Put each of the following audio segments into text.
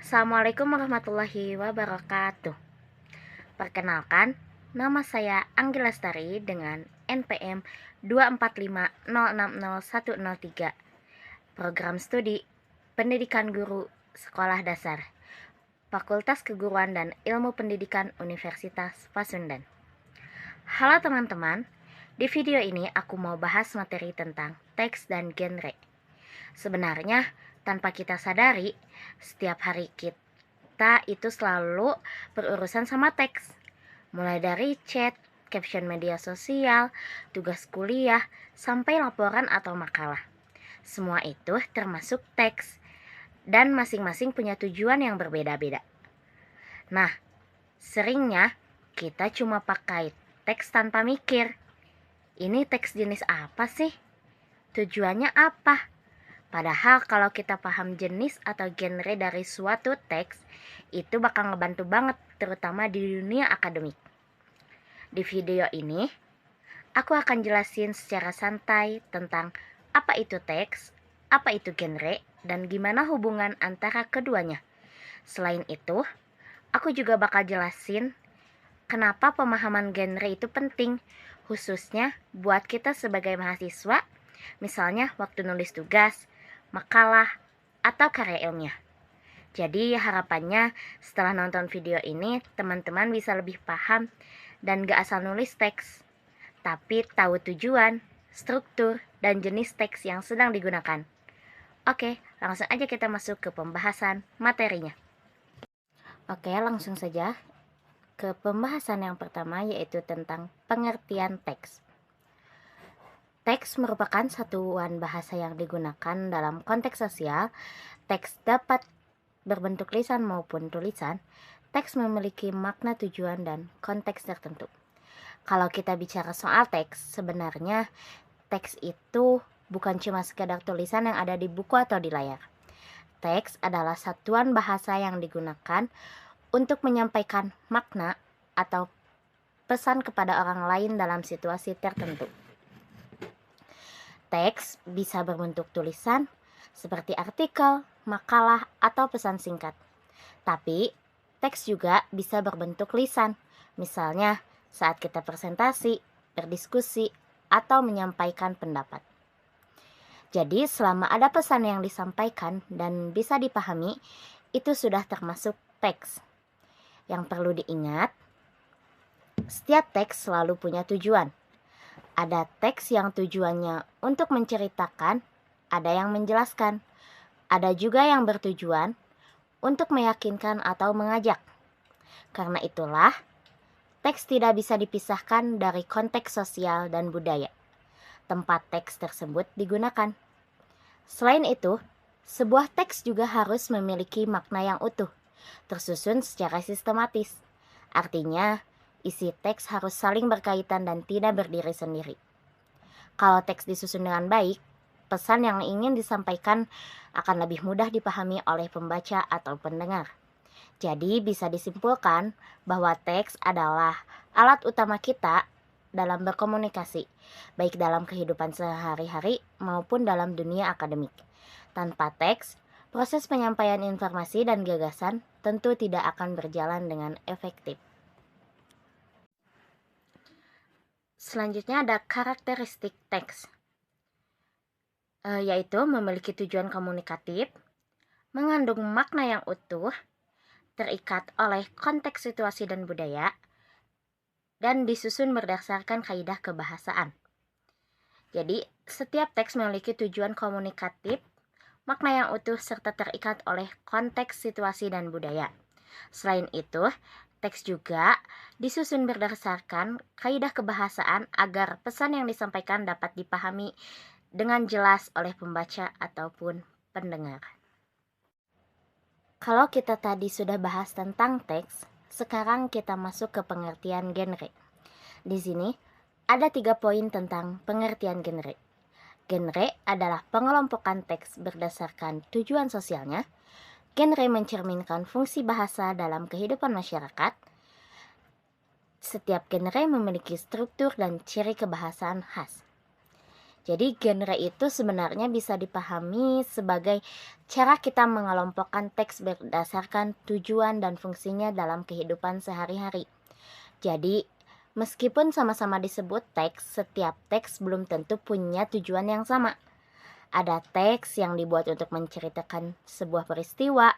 Assalamualaikum warahmatullahi wabarakatuh. Perkenalkan, nama saya Anggi Lestari dengan NPM 245060103. Program Studi Pendidikan Guru Sekolah Dasar, Fakultas Keguruan dan Ilmu Pendidikan Universitas Pasundan. Halo teman-teman, di video ini aku mau bahas materi tentang teks dan genre. Sebenarnya, tanpa kita sadari, setiap hari kita itu selalu berurusan sama teks. Mulai dari chat, caption media sosial, tugas kuliah, sampai laporan atau makalah. Semua itu termasuk teks, dan masing-masing punya tujuan yang berbeda-beda. Nah, seringnya kita cuma pakai teks tanpa mikir. Ini teks jenis apa sih? Tujuannya apa? Padahal kalau kita paham jenis atau genre dari suatu teks, itu bakal ngebantu banget, terutama di dunia akademik. Di video ini, aku akan jelasin secara santai tentang apa itu teks, apa itu genre, dan gimana hubungan antara keduanya. Selain itu, aku juga bakal jelasin kenapa pemahaman genre itu penting, khususnya buat kita sebagai mahasiswa, misalnya waktu nulis tugas, makalah, atau karya ilmiah. Jadi harapannya setelah nonton video ini, teman-teman bisa lebih paham dan gak asal nulis teks, tapi tahu tujuan, struktur, dan jenis teks yang sedang digunakan. Oke, langsung aja kita masuk ke pembahasan materinya. Oke, langsung saja ke pembahasan yang pertama, yaitu tentang pengertian teks. Teks merupakan satuan bahasa yang digunakan dalam konteks sosial. Teks dapat berbentuk lisan maupun tulisan. Teks memiliki makna, tujuan, dan konteks tertentu. Kalau kita bicara soal teks, sebenarnya teks itu bukan cuma sekedar tulisan yang ada di buku atau di layar. Teks adalah satuan bahasa yang digunakan untuk menyampaikan makna atau pesan kepada orang lain dalam situasi tertentu. Teks bisa berbentuk tulisan seperti artikel, makalah, atau pesan singkat. Tapi, teks juga bisa berbentuk lisan, misalnya saat kita presentasi, berdiskusi, atau menyampaikan pendapat. Jadi, selama ada pesan yang disampaikan dan bisa dipahami, itu sudah termasuk teks. Yang perlu diingat, setiap teks selalu punya tujuan. Ada teks yang tujuannya untuk menceritakan, ada yang menjelaskan, ada juga yang bertujuan untuk meyakinkan atau mengajak. Karena itulah, teks tidak bisa dipisahkan dari konteks sosial dan budaya tempat teks tersebut digunakan. Selain itu, sebuah teks juga harus memiliki makna yang utuh, tersusun secara sistematis. Artinya, isi teks harus saling berkaitan dan tidak berdiri sendiri. Kalau teks disusun dengan baik, pesan yang ingin disampaikan akan lebih mudah dipahami oleh pembaca atau pendengar. Jadi bisa disimpulkan bahwa teks adalah alat utama kita dalam berkomunikasi, baik dalam kehidupan sehari-hari maupun dalam dunia akademik. Tanpa teks, proses penyampaian informasi dan gagasan tentu tidak akan berjalan dengan efektif. Selanjutnya ada karakteristik teks, yaitu memiliki tujuan komunikatif, mengandung makna yang utuh, terikat oleh konteks situasi dan budaya, dan disusun berdasarkan kaidah kebahasaan. Jadi, setiap teks memiliki tujuan komunikatif, makna yang utuh, serta terikat oleh konteks situasi dan budaya. Selain itu, teks juga disusun berdasarkan kaidah kebahasaan agar pesan yang disampaikan dapat dipahami dengan jelas oleh pembaca ataupun pendengar. Kalau kita tadi sudah bahas tentang teks, sekarang kita masuk ke pengertian genre. Di sini ada 3 poin tentang pengertian genre. Genre adalah pengelompokan teks berdasarkan tujuan sosialnya. Genre mencerminkan fungsi bahasa dalam kehidupan masyarakat. Setiap genre memiliki struktur dan ciri kebahasaan khas. Jadi genre itu sebenarnya bisa dipahami sebagai cara kita mengelompokkan teks berdasarkan tujuan dan fungsinya dalam kehidupan sehari-hari. Jadi, meskipun sama-sama disebut teks, setiap teks belum tentu punya tujuan yang sama. Ada teks yang dibuat untuk menceritakan sebuah peristiwa,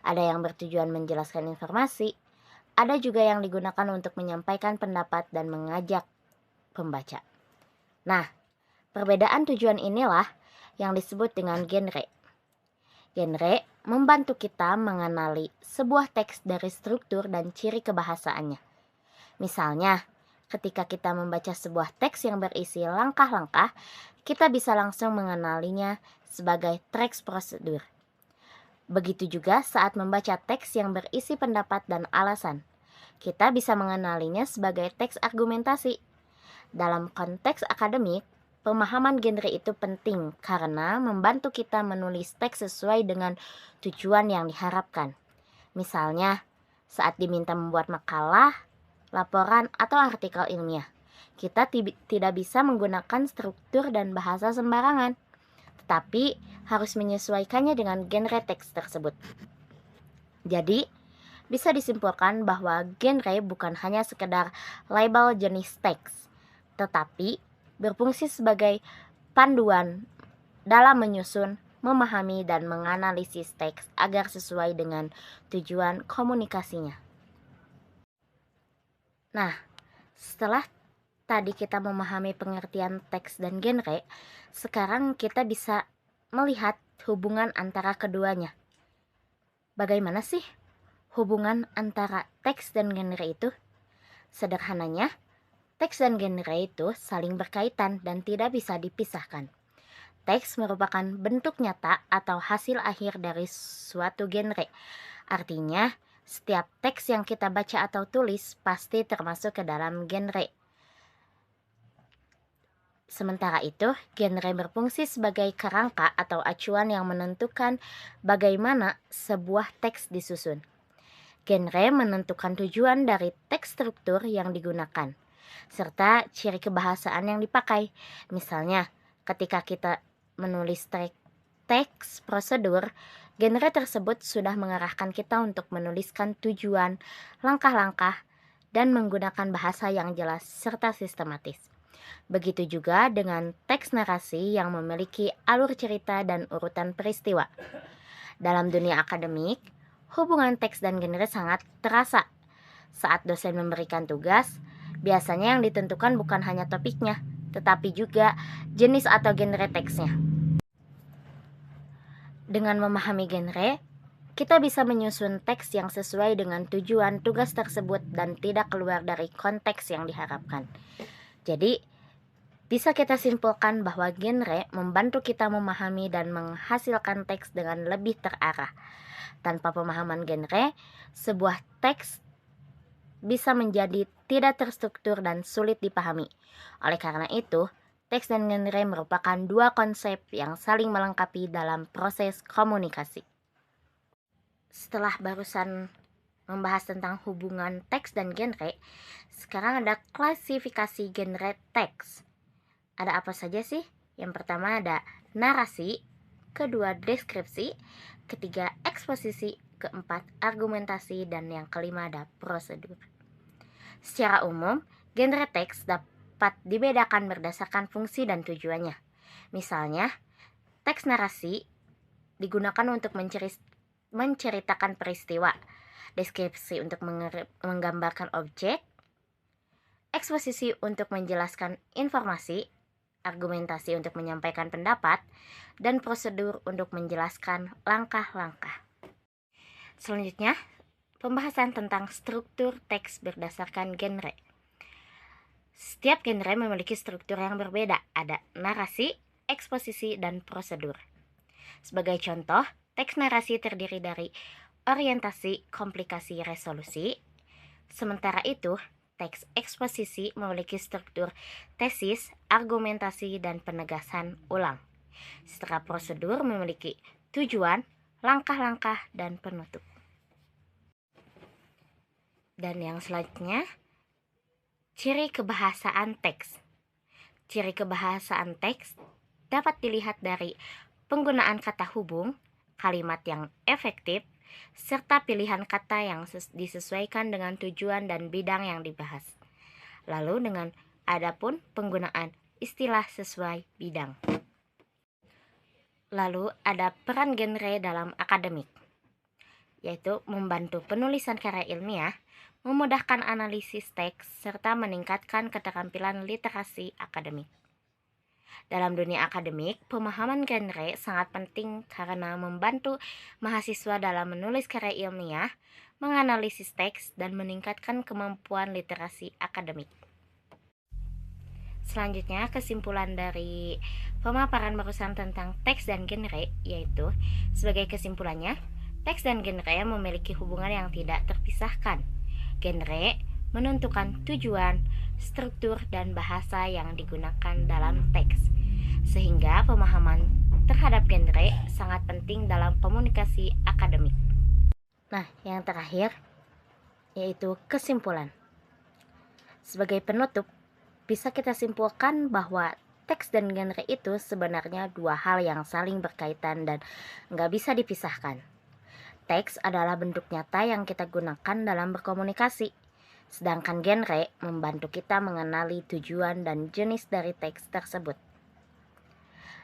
ada yang bertujuan menjelaskan informasi, ada juga yang digunakan untuk menyampaikan pendapat dan mengajak pembaca. Nah, perbedaan tujuan inilah yang disebut dengan genre. Genre membantu kita mengenali sebuah teks dari struktur dan ciri kebahasaannya. Misalnya, ketika kita membaca sebuah teks yang berisi langkah-langkah, kita bisa langsung mengenalinya sebagai teks prosedur. Begitu juga saat membaca teks yang berisi pendapat dan alasan. Kita bisa mengenalinya sebagai teks argumentasi. Dalam konteks akademik, pemahaman genre itu penting karena membantu kita menulis teks sesuai dengan tujuan yang diharapkan. Misalnya, saat diminta membuat makalah, laporan, atau artikel ilmiah, kita tidak bisa menggunakan struktur dan bahasa sembarangan, tetapi harus menyesuaikannya dengan genre teks tersebut. Jadi, bisa disimpulkan bahwa genre bukan hanya sekedar label jenis teks, tetapi berfungsi sebagai panduan dalam menyusun, memahami, dan menganalisis teks agar sesuai dengan tujuan komunikasinya. Nah, setelah tadi kita memahami pengertian teks dan genre, sekarang kita bisa melihat hubungan antara keduanya. Bagaimana sih hubungan antara teks dan genre itu? Sederhananya, teks dan genre itu saling berkaitan dan tidak bisa dipisahkan. Teks merupakan bentuk nyata atau hasil akhir dari suatu genre. Artinya, setiap teks yang kita baca atau tulis pasti termasuk ke dalam genre. Sementara itu, genre berfungsi sebagai kerangka atau acuan yang menentukan bagaimana sebuah teks disusun. Genre menentukan tujuan dari teks struktur yang digunakan, serta ciri kebahasaan yang dipakai. Misalnya, ketika kita menulis teks prosedur, genre tersebut sudah mengarahkan kita untuk menuliskan tujuan, langkah-langkah, dan menggunakan bahasa yang jelas serta sistematis. Begitu juga dengan teks narasi yang memiliki alur cerita dan urutan peristiwa. Dalam dunia akademik, hubungan teks dan genre sangat terasa. Saat dosen memberikan tugas, biasanya yang ditentukan bukan hanya topiknya, tetapi juga jenis atau genre teksnya. Dengan memahami genre, kita bisa menyusun teks yang sesuai dengan tujuan tugas tersebut dan tidak keluar dari konteks yang diharapkan. Jadi, bisa kita simpulkan bahwa genre membantu kita memahami dan menghasilkan teks dengan lebih terarah. Tanpa pemahaman genre, sebuah teks bisa menjadi tidak terstruktur dan sulit dipahami. Oleh karena itu, teks dan genre merupakan dua konsep yang saling melengkapi dalam proses komunikasi. Setelah barusan membahas tentang hubungan teks dan genre, sekarang ada klasifikasi genre teks. Ada apa saja sih? Yang pertama ada narasi, kedua deskripsi, ketiga eksposisi, keempat argumentasi, dan yang kelima ada prosedur. Secara umum, genre teks dapat dibedakan berdasarkan fungsi dan tujuannya. Misalnya, teks narasi digunakan untuk menceritakan peristiwa, deskripsi untuk menggambarkan objek, eksposisi untuk menjelaskan informasi, argumentasi untuk menyampaikan pendapat, dan prosedur untuk menjelaskan langkah-langkah. Selanjutnya, pembahasan tentang struktur teks berdasarkan genre. Setiap genre memiliki struktur yang berbeda, ada narasi, eksposisi, dan prosedur. Sebagai contoh, teks narasi terdiri dari orientasi, komplikasi, resolusi. Sementara itu, teks eksposisi memiliki struktur tesis, argumentasi, dan penegasan ulang. Setelah prosedur memiliki tujuan, langkah-langkah, dan penutup. Dan yang selanjutnya, ciri kebahasaan teks. Ciri kebahasaan teks dapat dilihat dari penggunaan kata hubung, kalimat yang efektif, serta pilihan kata yang disesuaikan dengan tujuan dan bidang yang dibahas. Lalu dengan adapun penggunaan istilah sesuai bidang. Lalu ada peran genre dalam akademik, yaitu membantu penulisan karya ilmiah, memudahkan analisis teks, serta meningkatkan keterampilan literasi akademik. Dalam dunia akademik, pemahaman genre sangat penting karena membantu mahasiswa dalam menulis karya ilmiah, menganalisis teks, dan meningkatkan kemampuan literasi akademik. Selanjutnya, kesimpulan dari pemaparan barusan tentang teks dan genre, yaitu sebagai kesimpulannya, teks dan genre memiliki hubungan yang tidak terpisahkan. Genre menentukan tujuan, struktur, dan bahasa yang digunakan dalam teks, sehingga pemahaman terhadap genre sangat penting dalam komunikasi akademik. Nah, yang terakhir yaitu kesimpulan. Sebagai penutup, bisa kita simpulkan bahwa teks dan genre itu sebenarnya dua hal yang saling berkaitan dan nggak bisa dipisahkan. Teks adalah bentuk nyata yang kita gunakan dalam berkomunikasi, sedangkan genre membantu kita mengenali tujuan dan jenis dari teks tersebut.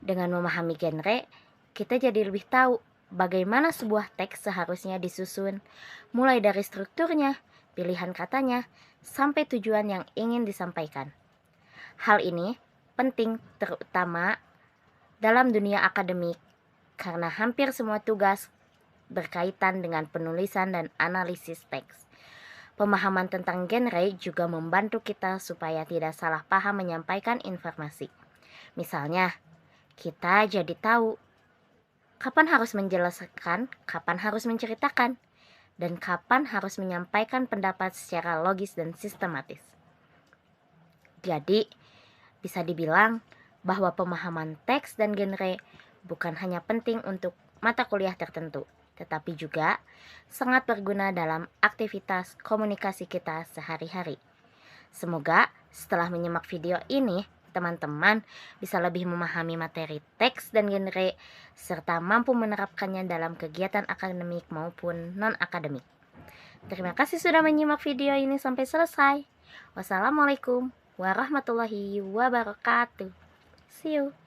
Dengan memahami genre, kita jadi lebih tahu bagaimana sebuah teks seharusnya disusun, mulai dari strukturnya, pilihan katanya, sampai tujuan yang ingin disampaikan. Hal ini penting terutama dalam dunia akademik karena hampir semua tugas berkaitan dengan penulisan dan analisis teks. Pemahaman tentang genre juga membantu kita supaya tidak salah paham menyampaikan informasi. Misalnya, kita jadi tahu kapan harus menjelaskan, kapan harus menceritakan, dan kapan harus menyampaikan pendapat secara logis dan sistematis. Jadi, bisa dibilang bahwa pemahaman teks dan genre bukan hanya penting untuk mata kuliah tertentu, tetapi juga sangat berguna dalam aktivitas komunikasi kita sehari-hari. Semoga setelah menyimak video ini, teman-teman bisa lebih memahami materi teks dan genre, serta mampu menerapkannya dalam kegiatan akademik maupun non-akademik. Terima kasih sudah menyimak video ini sampai selesai. Wassalamualaikum warahmatullahi wabarakatuh. See you.